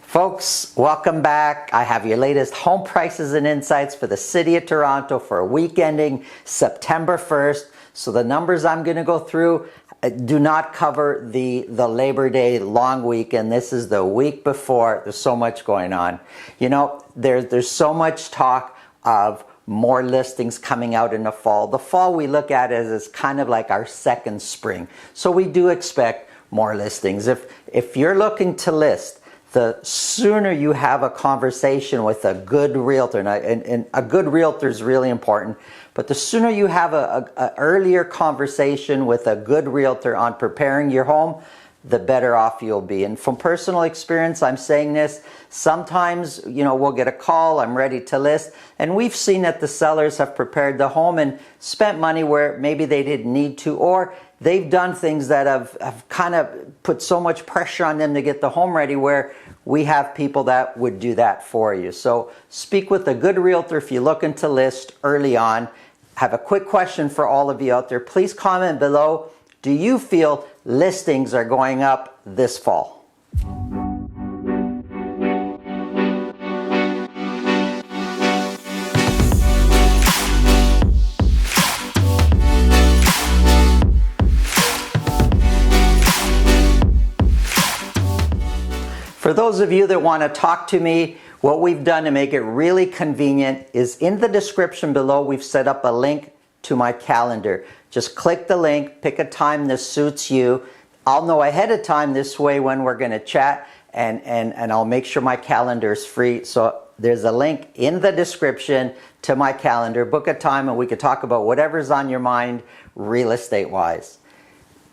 Folks, welcome back. I have your latest home prices and insights for the City of Toronto for a week ending September 1st. So the numbers I'm going to go through do not cover the Labor Day long weekend. This is the week before. There's so much going on. You know, there's so much talk of more listings coming out in the fall. The fall we look at as kind of like our second spring. So we do expect more listings. If you're looking to list, the sooner you have a conversation with a good realtor, and a good realtor is really important, but the sooner you have a earlier conversation with a good realtor on preparing your home, the better off you'll be. And from personal experience, I'm saying this, sometimes, you know, we'll get a call, I'm ready to list, and we've seen that the sellers have prepared the home and spent money where maybe they didn't need to, or they've done things that have kind of put so much pressure on them to get the home ready, where we have people that would do that for you. So speak with a good realtor if you're looking to list early on. I have a quick question for all of you out there. Please comment below. Do you feel listings are going up this fall? For those of you that want to talk to me, what we've done to make it really convenient is in the description below, we've set up a link to my calendar. Just click the link, pick a time that suits you. I'll know ahead of time this way when we're going to chat, and I'll make sure my calendar is free. So there's a link in the description to my calendar. Book a time and we could talk about whatever's on your mind real estate wise.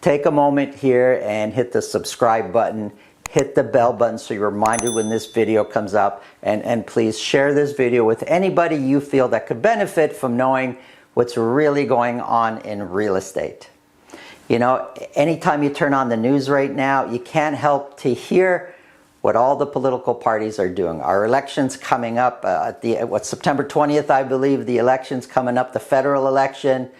Take a moment here and hit the subscribe button. Hit the bell button so you're reminded when this video comes up, and please share this video with anybody you feel that could benefit from knowing what's really going on in real estate. You know, anytime you turn on the news right now, you can't help to hear what all the political parties are doing. Our election's coming up September 20th, I believe, the election's coming up, the federal election,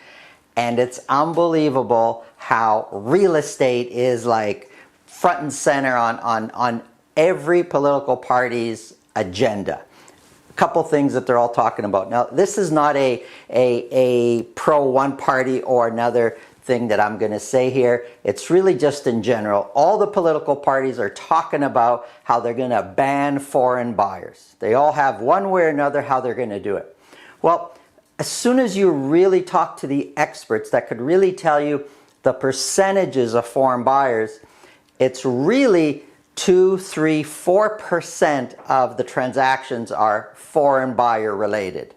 and it's unbelievable how real estate is like front and center on every political party's agenda. A couple things that they're all talking about. Now, this is not a pro one party or another thing that I'm going to say here. It's really just in general. All the political parties are talking about how they're going to ban foreign buyers. They all have one way or another how they're going to do it. Well, as soon as you really talk to the experts that could really tell you the percentages of foreign buyers, it's really 2, 3, 4% of the transactions are foreign buyer related.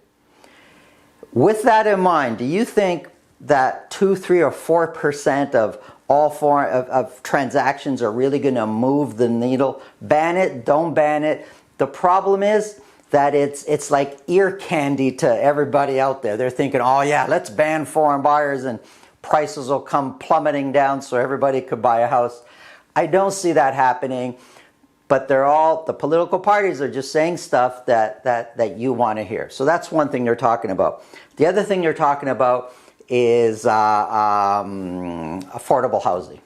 With that in mind, do you think that 2, 3, or 4% of all of transactions are really going to move the needle? Ban it, don't ban it. The problem is that it's like ear candy to everybody out there. They're thinking, oh yeah, let's ban foreign buyers and prices will come plummeting down so everybody could buy a house. I don't see that happening, but the political parties are just saying stuff that you want to hear. So that's one thing they're talking about. The other thing they're talking about is affordable housing.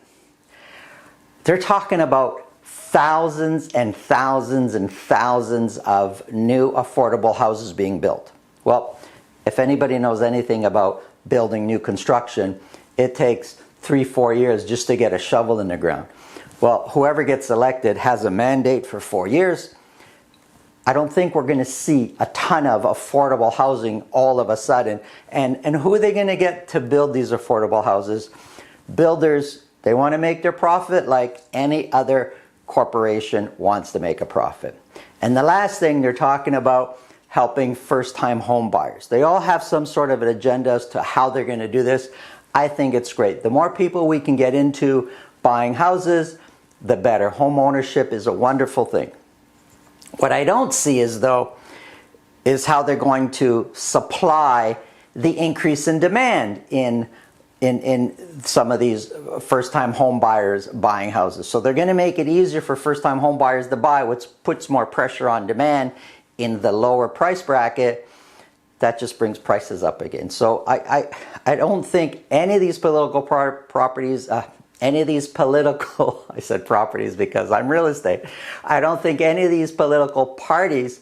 They're talking about thousands and thousands and thousands of new affordable houses being built. Well, if anybody knows anything about building new construction, it takes 3, 4 years just to get a shovel in the ground. Well, whoever gets elected has a mandate for 4 years. I don't think we're going to see a ton of affordable housing all of a sudden. And who are they going to get to build these affordable houses? Builders, they want to make their profit like any other corporation wants to make a profit. And the last thing they're talking about, helping first-time home buyers. They all have some sort of an agenda as to how they're going to do this. I think it's great. The more people we can get into buying houses, the better. Home ownership is a wonderful thing. What I don't see is how they're going to supply the increase in demand in some of these first-time home buyers buying houses. So they're going to make it easier for first-time home buyers to buy, which puts more pressure on demand in the lower price bracket. That just brings prices up again. So I don't think any of these political any of these political, I said properties because I'm real estate, I don't think any of these political parties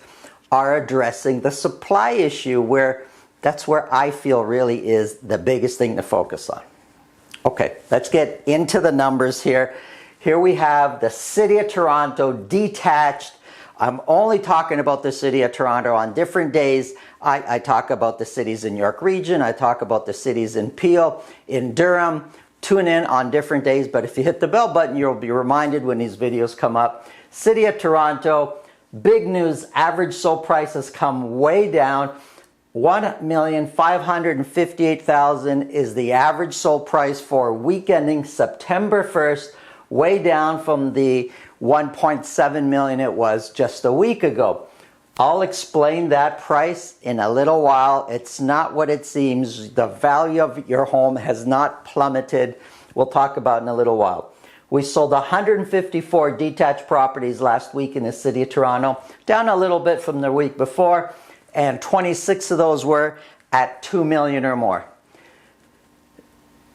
are addressing the supply issue, where that's where I feel really is the biggest thing to focus on. Okay, let's get into the numbers here. Here we have the City of Toronto detached. I'm only talking about the City of Toronto on different days. I talk about the cities in York Region. I talk about the cities in Peel, in Durham. Tune in on different days, but if you hit the bell button, you'll be reminded when these videos come up. City of Toronto, big news, average sold price has come way down. $1,558,000 is the average sold price for week ending September 1st, way down from the 1.7 million it was just a week ago. I'll explain that price in a little while. It's not what it seems. The value of your home has not plummeted. We'll talk about in a little while. We sold 154 detached properties last week in the City of Toronto, down a little bit from the week before, and 26 of those were at 2 million or more.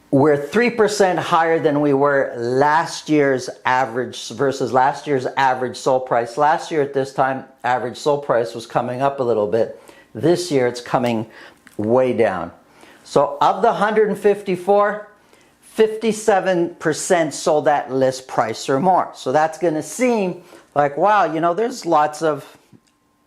We're 3% higher than we were last year's average versus last year's average sold price. Last year at this time, average sold price was coming up a little bit. This year it's coming way down. So of the 154, 57% sold at list price or more. So that's going to seem like, wow, you know, there's a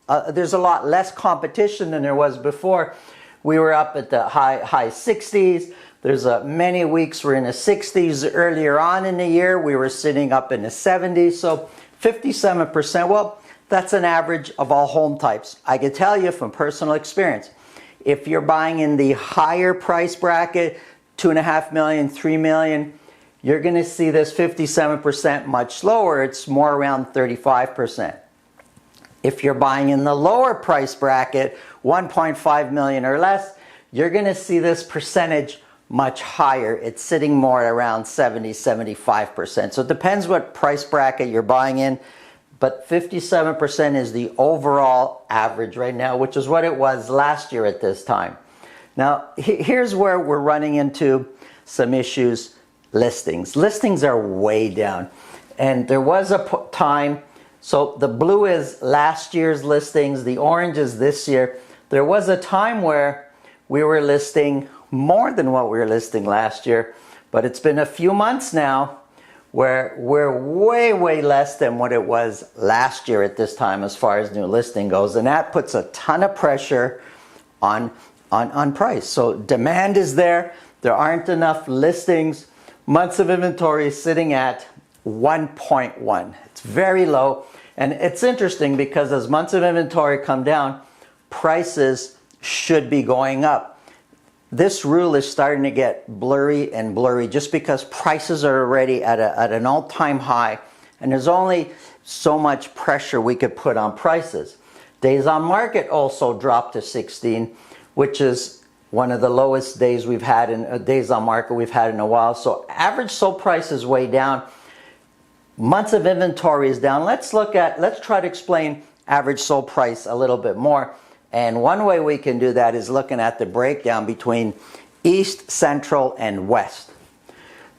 lot less competition than there was before. We were up at the high 60s. There's many weeks we're in the 60s. Earlier on in the year, we were sitting up in the 70s. So 57%, well, that's an average of all home types. I can tell you from personal experience, if you're buying in the higher price bracket, 2.5 million, 3 million, you're going to see this 57% much lower. It's more around 35%. If you're buying in the lower price bracket, 1.5 million or less, you're going to see this percentage much higher. It's sitting more around 70, 75%. So it depends what price bracket you're buying in, but 57% is the overall average right now, which is what it was last year at this time. Now, here's where we're running into some issues. Listings. Listings are way down. And there was a time, so the blue is last year's listings, the orange is this year. There was a time where we were listing more than what we were listing last year, but it's been a few months now where we're way less than what it was last year at this time as far as new listing goes, and that puts a ton of pressure on price. So demand is there aren't enough listings. Months of inventory is sitting at 1.1. It's very low, and it's interesting because as months of inventory come down, prices should be going up. This rule is starting to get blurry and blurry just because prices are already at an all-time high, and there's only so much pressure we could put on prices. Days on market also dropped to 16, which is one of the lowest days we've had in days on market we've had in a while. So average sold price is way down. Months of inventory is down. Let's try to explain average sold price a little bit more. And one way we can do that is looking at the breakdown between East, Central, and West.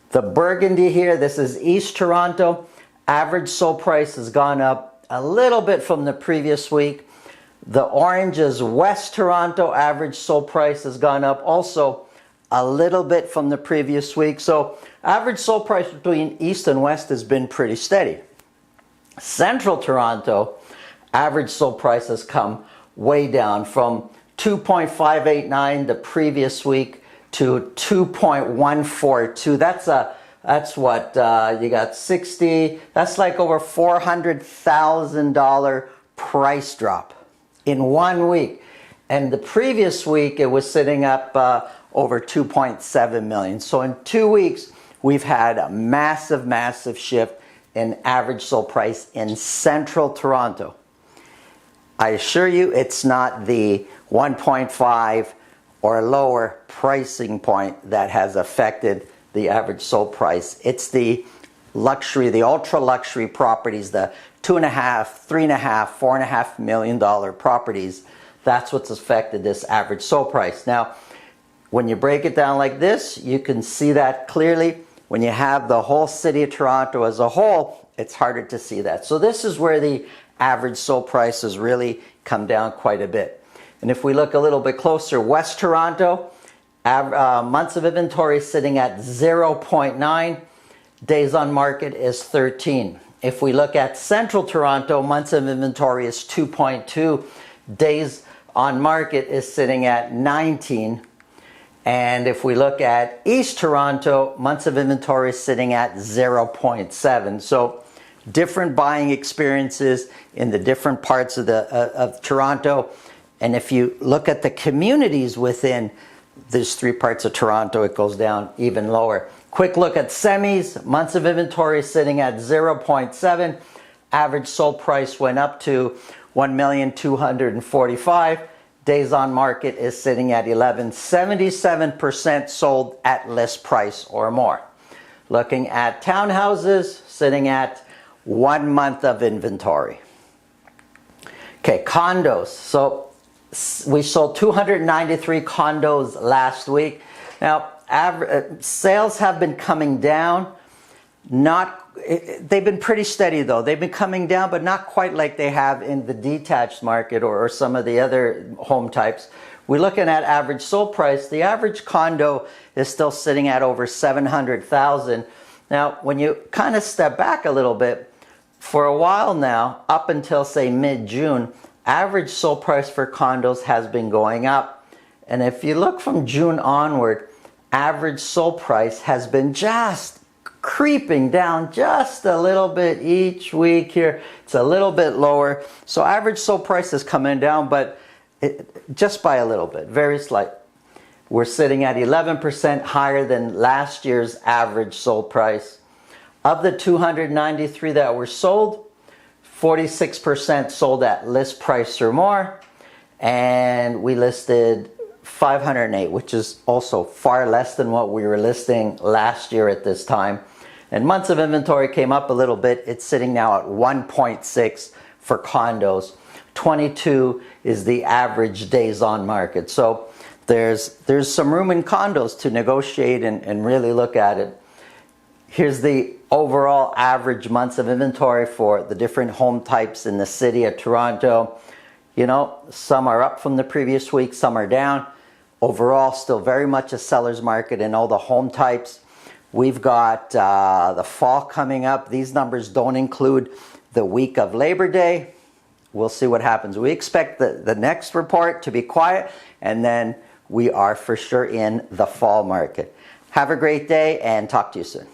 The burgundy here, this is East Toronto. Average sold price has gone up a little bit from the previous week. The orange is West Toronto. Average sold price has gone up also a little bit from the previous week. So average sold price between East and West has been pretty steady. Central Toronto, average sold price has come way down from 2.589 the previous week to 2.142. That's what you got 60. That's like over $400,000 price drop in 1 week. And the previous week it was sitting up over 2.7 million. So in 2 weeks we've had a massive shift in average sold price in Central Toronto. I assure you it's not the 1.5 or lower pricing point that has affected the average sold price. It's the luxury, the ultra luxury properties, the $2.5, $3.5, $4.5 million properties. That's what's affected this average sold price. Now, when you break it down like this, you can see that clearly. When you have the whole city of Toronto as a whole, it's harder to see that. So this is where the average sold price has really come down quite a bit. And if we look a little bit closer, West Toronto, months of inventory sitting at 0.9, days on market is 13. If we look at Central Toronto, months of inventory is 2.2, days on market is sitting at 19. And if we look at East Toronto, months of inventory is sitting at 0.7. So different buying experiences in the different parts of Toronto. And if you look at the communities within these three parts of Toronto, it goes down even lower. Quick look at semis, months of inventory sitting at 0.7. Average sold price went up to 1,245,000. Days on market is sitting at 11. 77% sold at list price or more. Looking at townhouses, sitting at 1 month of inventory. Okay, condos. So we sold 293 condos last week. Now, sales have been coming down. They've been pretty steady though. They've been coming down, but not quite like they have in the detached market or some of the other home types. We're looking at average sold price. The average condo is still sitting at over 700,000. Now, when you kind of step back a little bit, for a while now, up until say mid-June, average sold price for condos has been going up. And if you look from June onward, average sold price has been just creeping down just a little bit each week here. It's a little bit lower. So average sold price is coming down, but just by a little bit, very slight. We're sitting at 11% higher than last year's average sold price. Of the 293 that were sold, 46% sold at list price or more. And we listed 508, which is also far less than what we were listing last year at this time. And months of inventory came up a little bit. It's sitting now at 1.6 for condos. 22 is the average days on market. So there's some room in condos to negotiate and really look at it. Here's the overall average months of inventory for the different home types in the city of Toronto. You know, some are up from the previous week, some are down. Overall, still very much a seller's market in all the home types. We've got the fall coming up. These numbers don't include the week of Labor Day. We'll see what happens. We expect the next report to be quiet, and then we are for sure in the fall market. Have a great day and talk to you soon.